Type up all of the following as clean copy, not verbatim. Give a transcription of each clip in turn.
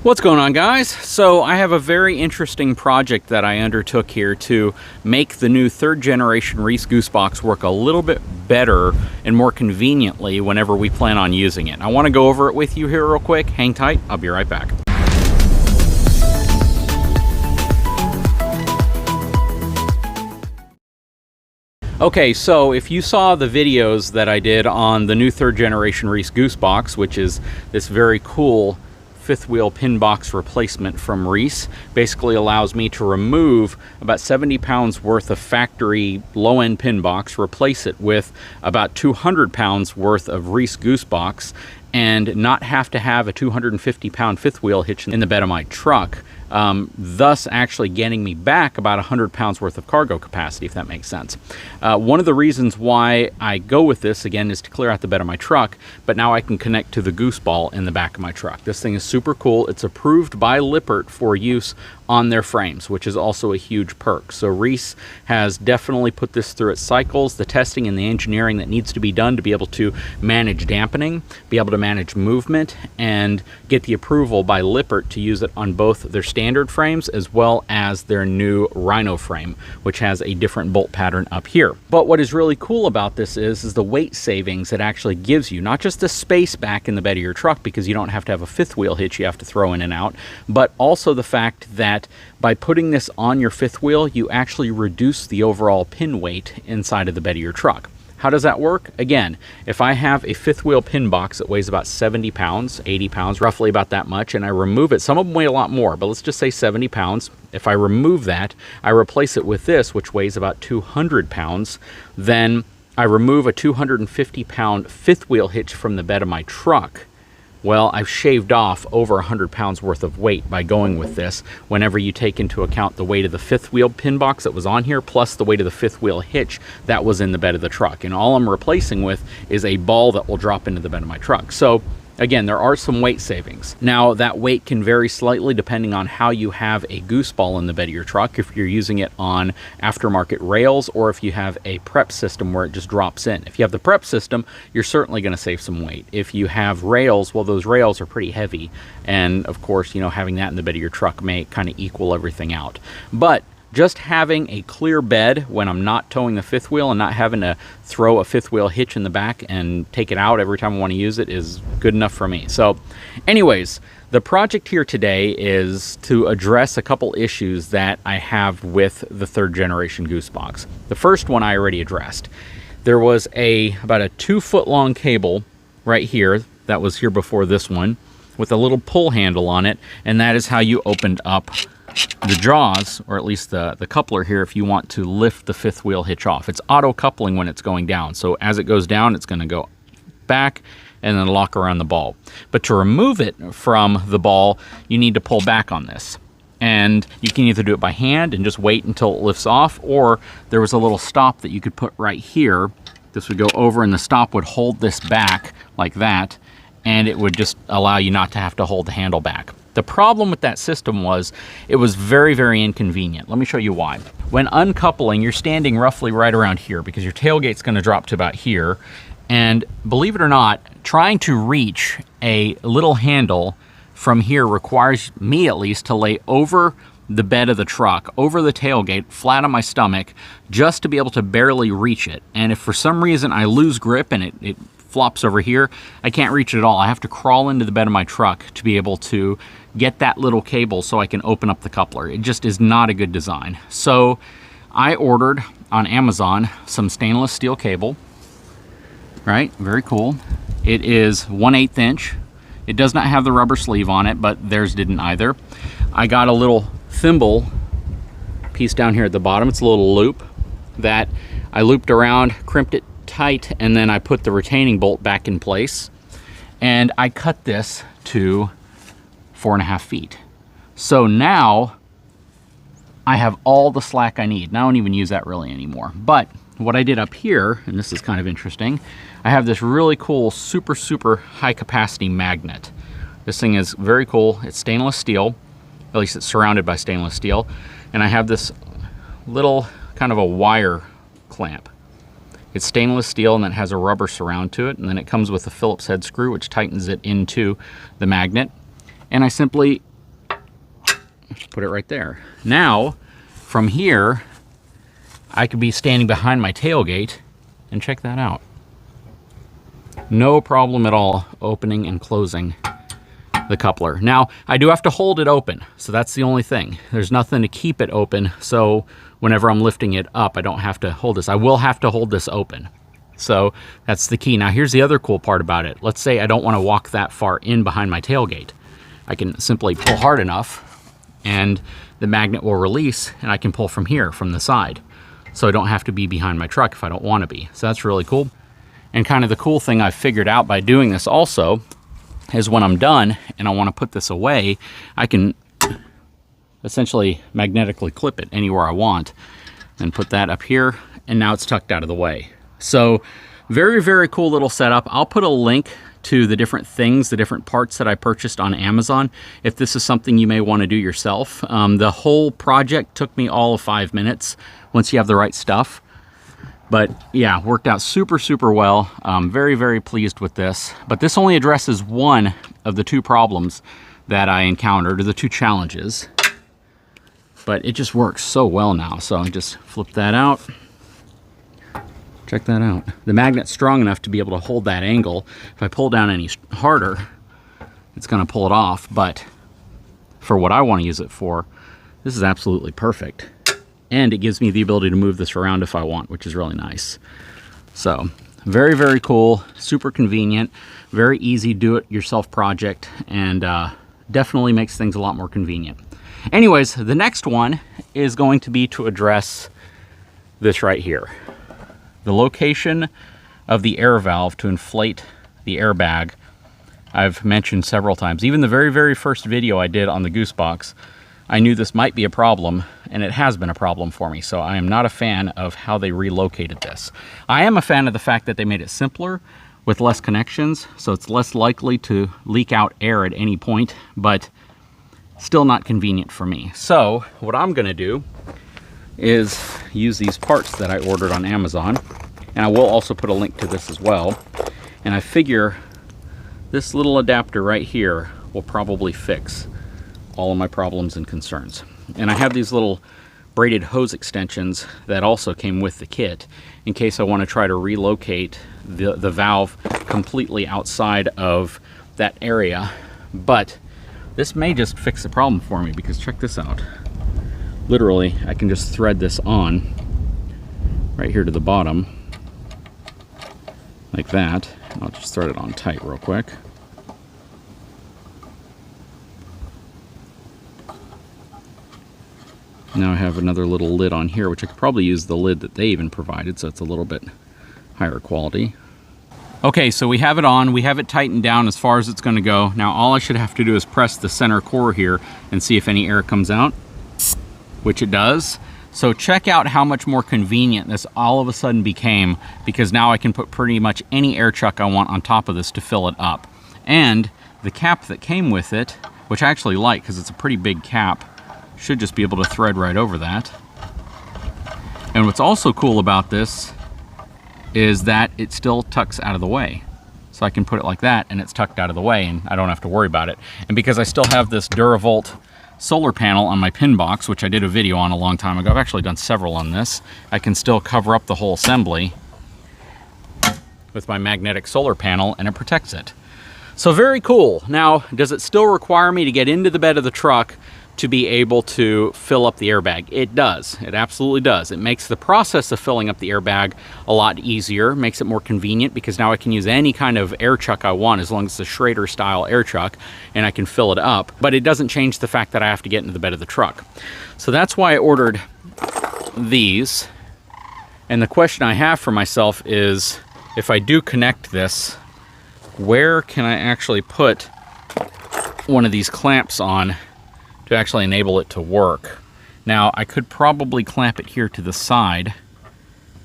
What's going on, guys? So I have a very interesting project that I undertook here to make the new third generation Reese Goosebox work a little bit better and more conveniently whenever we plan on using it. I want to go over it with you here real quick. Hang tight, I'll be right back. Okay, so if you saw the videos that I did on the new third generation Reese Goosebox, which is this very cool fifth wheel pin box replacement from Reese, basically allows me to remove about 70 pounds worth of factory low-end pin box, replace it with about 200 pounds worth of Reese Goosebox, and not have to have a 250 pound fifth wheel hitch in the bed of my truck, thus actually getting me back about 100 pounds worth of cargo capacity, if that makes sense. One of the reasons why I go with this, again, is to clear out the bed of my truck, but now I can connect to the goose ball in the back of my truck. This thing is super cool. It's approved by Lippert for use on their frames, which is also a huge perk. So Reese has definitely put this through its cycles, the testing and the engineering that needs to be done to be able to manage dampening, be able to manage movement, and get the approval by Lippert to use it on both their standard frames as well as their new Rhino frame, which has a different bolt pattern up here. But what is really cool about this is the weight savings it actually gives you. Not just the space back in the bed of your truck, because you don't have to have a fifth wheel hitch you have to throw in and out, but also the fact that by putting this on your fifth wheel, you actually reduce the overall pin weight inside of the bed of your truck. How does that work? Again, if I have a fifth wheel pin box that weighs about 70 pounds, 80 pounds, roughly about that much, and I remove it, some of them weigh a lot more, but let's just say 70 pounds. If I remove that, I replace it with this, which weighs about 200 pounds, then I remove a 250 pound fifth wheel hitch from the bed of my truck. Well, I've shaved off over 100 pounds worth of weight by going with this whenever you take into account the weight of the fifth wheel pin box that was on here, plus the weight of the fifth wheel hitch that was in the bed of the truck. And all I'm replacing with is a ball that will drop into the bed of my truck. So again, there are some weight savings. Now, that weight can vary slightly depending on how you have a goose ball in the bed of your truck, if you're using it on aftermarket rails, or if you have a prep system where it just drops in. If you have the prep system, you're certainly going to save some weight. If you have rails, well, those rails are pretty heavy. And of course, you know, having that in the bed of your truck may kind of equal everything out. But just having a clear bed when I'm not towing the fifth wheel and not having to throw a fifth wheel hitch in the back and take it out every time I want to use it is good enough for me. So anyways, the project here today is to address a couple issues that I have with the third generation Goosebox. The first one I already addressed. There was about a 2-foot long cable right here that was here before this one with a little pull handle on it, and that is how you opened up the jaws, or at least the coupler here, if you want to lift the fifth wheel hitch off. It's auto coupling when it's going down, so as it goes down, it's going to go back and then lock around the ball. But to remove it from the ball, you need to pull back on this. And you can either do it by hand and just wait until it lifts off, or there was a little stop that you could put right here. This would go over and the stop would hold this back like that, and it would just allow you not to have to hold the handle back. The problem with that system was it was very, very inconvenient. Let me show you why. When uncoupling, you're standing roughly right around here because your tailgate's going to drop to about here. And believe it or not, trying to reach a little handle from here requires me, at least, to lay over the bed of the truck, over the tailgate, flat on my stomach, just to be able to barely reach it. And if for some reason I lose grip and it flops over here, I can't reach it at all. I have to crawl into the bed of my truck to be able to get that little cable so I can open up the coupler. It just is not a good design. So I ordered on Amazon some stainless steel cable, right? Very cool. It is 1/8 inch. It does not have the rubber sleeve on it, but theirs didn't either. I got a little thimble piece down here at the bottom. It's a little loop that I looped around, crimped it tight, and then I put the retaining bolt back in place. And I cut this to 4.5 feet. So now I have all the slack I need. And I don't even use that really anymore. But what I did up here, and this is kind of interesting, I have this really cool, super, super high capacity magnet. This thing is very cool. It's stainless steel, at least it's surrounded by stainless steel. And I have this little kind of a wire clamp. It's stainless steel and it has a rubber surround to it, and then it comes with a Phillips head screw which tightens it into the magnet. And I simply put it right there. Now, from here, I could be standing behind my tailgate, and check that out. No problem at all opening and closing the coupler. Now, I do have to hold it open, so that's the only thing. There's nothing to keep it open, so whenever I'm lifting it up, I don't have to hold this. I will have to hold this open. So that's the key. Now, here's the other cool part about it. Let's say I don't want to walk that far in behind my tailgate. I can simply pull hard enough, and the magnet will release, and I can pull from here, from the side. So I don't have to be behind my truck if I don't want to be. So that's really cool. And kind of the cool thing I've figured out by doing this also is when I'm done and I want to put this away, I can essentially magnetically clip it anywhere I want and put that up here, and now it's tucked out of the way. So very, very cool little setup. I'll put a link to the different things, the different parts that I purchased on Amazon, if this is something you may want to do yourself. The whole project took me all of 5 minutes once you have the right stuff. But yeah, worked out super, super well. Very, very pleased with this. But this only addresses one of the two problems that I encountered, or the two challenges. But it just works so well now. So I just flip that out. Check that out. The magnet's strong enough to be able to hold that angle. If I pull down any harder, it's gonna pull it off. But for what I wanna use it for, this is absolutely perfect. And it gives me the ability to move this around if I want, which is really nice. So very, very cool, super convenient, very easy do-it-yourself project, and definitely makes things a lot more convenient. Anyways, the next one is going to be to address this right here. The location of the air valve to inflate the airbag, I've mentioned several times. Even the very, very first video I did on the Goosebox, I knew this might be a problem, and it has been a problem for me, so I am not a fan of how they relocated this. I am a fan of the fact that they made it simpler with less connections, so it's less likely to leak out air at any point, but still not convenient for me. So what I'm gonna do is use these parts that I ordered on Amazon, and I will also put a link to this as well. And I figure this little adapter right here will probably fix all of my problems and concerns. And I have these little braided hose extensions that also came with the kit in case I want to try to relocate the valve completely outside of that area. But this may just fix the problem for me, because check this out. Literally, I can just thread this on right here to the bottom like that. I'll just thread it on tight real quick. Now I have another little lid on here, which I could probably use the lid that they even provided, so it's a little bit higher quality. Okay, so we have it on, we have it tightened down as far as it's gonna go. Now all I should have to do is press the center core here and see if any air comes out, which it does. So check out how much more convenient this all of a sudden became, because now I can put pretty much any air chuck I want on top of this to fill it up. And the cap that came with it, which I actually like because it's a pretty big cap, should just be able to thread right over that. And what's also cool about this is that it still tucks out of the way. So I can put it like that and it's tucked out of the way and I don't have to worry about it. And because I still have this Duravolt solar panel on my pin box, which I did a video on a long time ago, I've actually done several on this, I can still cover up the whole assembly with my magnetic solar panel and it protects it. So very cool. Now, does it still require me to get into the bed of the truck to be able to fill up the airbag? It does. It absolutely does. It makes the process of filling up the airbag a lot easier, makes it more convenient, because now I can use any kind of air chuck I want as long as it's a Schrader style air chuck and I can fill it up. But it doesn't change the fact that I have to get into the bed of the truck. So that's why I ordered these. And the question I have for myself is, if I do connect this, where can I actually put one of these clamps on to actually enable it to work? Now, I could probably clamp it here to the side,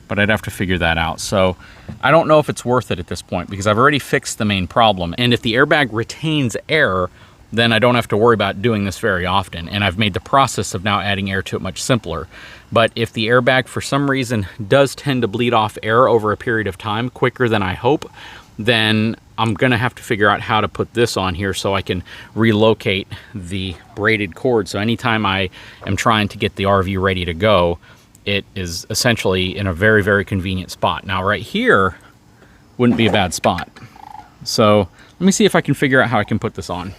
but I'd have to figure that out. So I don't know if it's worth it at this point, because I've already fixed the main problem. And if the airbag retains air, then I don't have to worry about doing this very often. And I've made the process of now adding air to it much simpler. But if the airbag for some reason does tend to bleed off air over a period of time quicker than I hope, then I'm gonna have to figure out how to put this on here so I can relocate the braided cord. So anytime I am trying to get the RV ready to go, it is essentially in a very, very convenient spot. Now right here wouldn't be a bad spot. So let me see if I can figure out how I can put this on.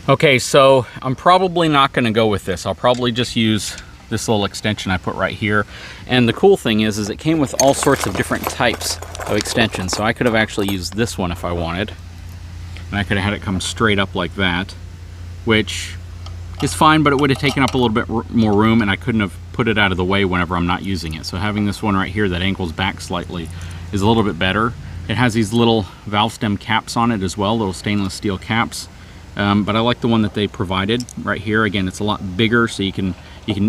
Okay, so I'm probably not gonna go with this. I'll probably just use this little extension I put right here. And the cool thing is it came with all sorts of different types of extensions. So I could have actually used this one if I wanted. And I could have had it come straight up like that, which is fine, but it would have taken up a little bit more room and I couldn't have put it out of the way whenever I'm not using it. So having this one right here that angles back slightly is a little bit better. It has these little valve stem caps on it as well, little stainless steel caps. But I like the one that they provided right here. Again, it's a lot bigger, so you can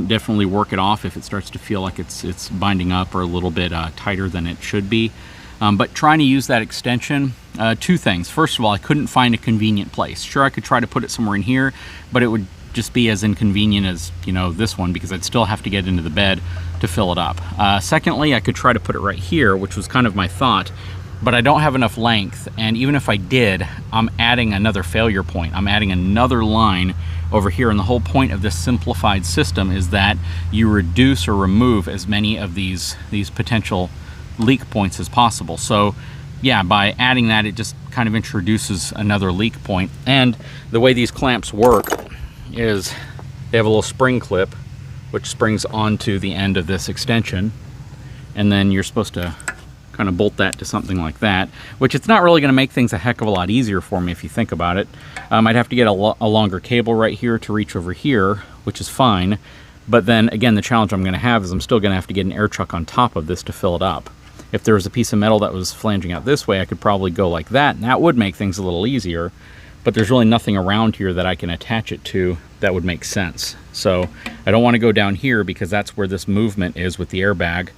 definitely work it off if it starts to feel like it's binding up or a little bit tighter than it should be. But trying to use that extension, two things. First of all, I couldn't find a convenient place. Sure, I could try to put it somewhere in here, but it would just be as inconvenient as, you know, this one, because I'd still have to get into the bed to fill it up. Secondly, I could try to put it right here, which was kind of my thought, but I don't have enough length, and even if I did, I'm adding another failure point. I'm adding another line over here, and the whole point of this simplified system is that you reduce or remove as many of these potential leak points as possible. So yeah, by adding that, it just kind of introduces another leak point. And the way these clamps work is they have a little spring clip which springs onto the end of this extension, and then you're supposed to kind of bolt that to something like that, which it's not really going to make things a heck of a lot easier for me if you think about it. I'd have to get a longer cable right here to reach over here, which is fine. But then again, the challenge I'm going to have is I'm still going to have to get an air truck on top of this to fill it up. If there was a piece of metal that was flanging out this way, I could probably go like that, and that would make things a little easier. But there's really nothing around here that I can attach it to that would make sense. So I don't want to go down here because that's where this movement is with the airbag,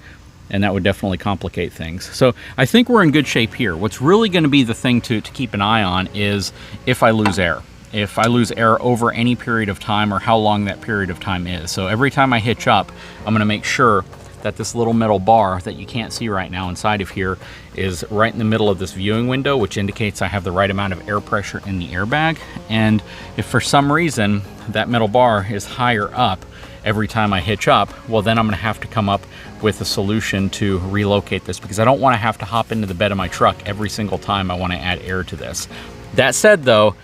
and that would definitely complicate things. So I think we're in good shape here. What's really going to be the thing to keep an eye on is if I lose air. If I lose air over any period of time, or how long that period of time is. So every time I hitch up, I'm going to make sure that this little metal bar that you can't see right now inside of here is right in the middle of this viewing window, which indicates I have the right amount of air pressure in the airbag. And if for some reason that metal bar is higher up every time I hitch up, well, then I'm going to have to come up with a solution to relocate this, because I don't want to have to hop into the bed of my truck every single time I want to add air to this. That said though,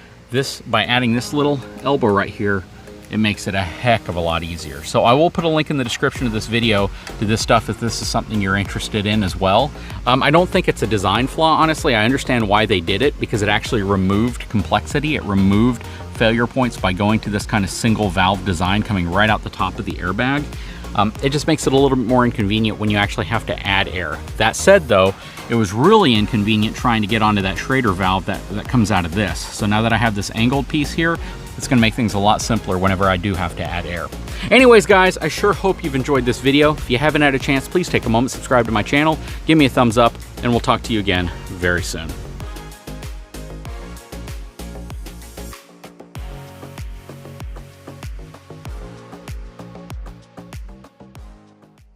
by adding this little elbow right here, it makes it a heck of a lot easier. So I will put a link in the description of this video to this stuff if this is something you're interested in as well. I don't think it's a design flaw, honestly. I understand why they did it, because it actually removed complexity. It removed failure points by going to this kind of single valve design coming right out the top of the airbag. It just makes it a little bit more inconvenient when you actually have to add air. That said though, it was really inconvenient trying to get onto that Schrader valve that comes out of this. So now that I have this angled piece here, it's gonna make things a lot simpler whenever I do have to add air. Anyways guys, I sure hope you've enjoyed this video. If you haven't had a chance, please take a moment, subscribe to my channel, give me a thumbs up, and we'll talk to you again very soon.